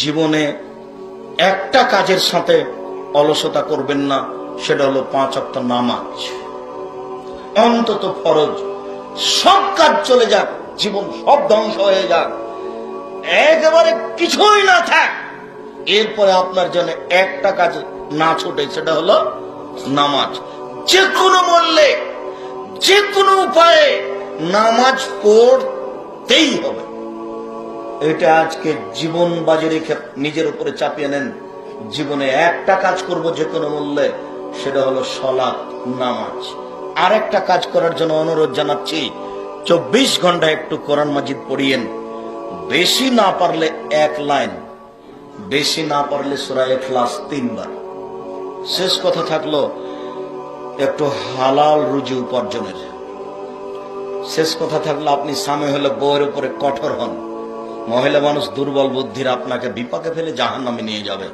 জীবনে একটা কাজের সাথে অলসতা করবেন না, সেটা হলো 5 ওয়াক্ত নামাজ। অন্তত ফরজ। সব কাজ চলে যাক, জীবন সব ধ্বংস হয়ে যাক, একেবারে কিছুই না থাক, এরপরে আপনার জন্য একটা কাজ না ছুটে, সেটা হলো নামাজ। যে কোনো মূল্যে, যে কোনো উপায়ে নামাজ পড়তেই হবে। এটা আজকে জীবন বাজি রেখে নিজের উপরে চাপিয়ে নেন। জীবনে একটা কাজ করব যে কোনো মূল্যে, সেটা হলো সালাত, নামাজ। আর একটা কাজ করার জন্য অনুরোধ জানাচ্ছি, 24 ঘন্টা একটু কোরআন মাজিদ পড়িয়েন। বেশি না পারলে 1 লাইন, বেশি না পারলে সূরা ইখলাস 3 বার। শেষ কথা থাকলো একটু হালাল রুজি উপার্জনের। শেষ কথা থাকলো, আপনি স্বামী হলে বউয়ের উপরে কঠোর হন। মহিলা মানুষ দুর্বল বুদ্ধির, আপনাকে বিপাকে ফেলে জাহান্নামে নিয়ে যাবে।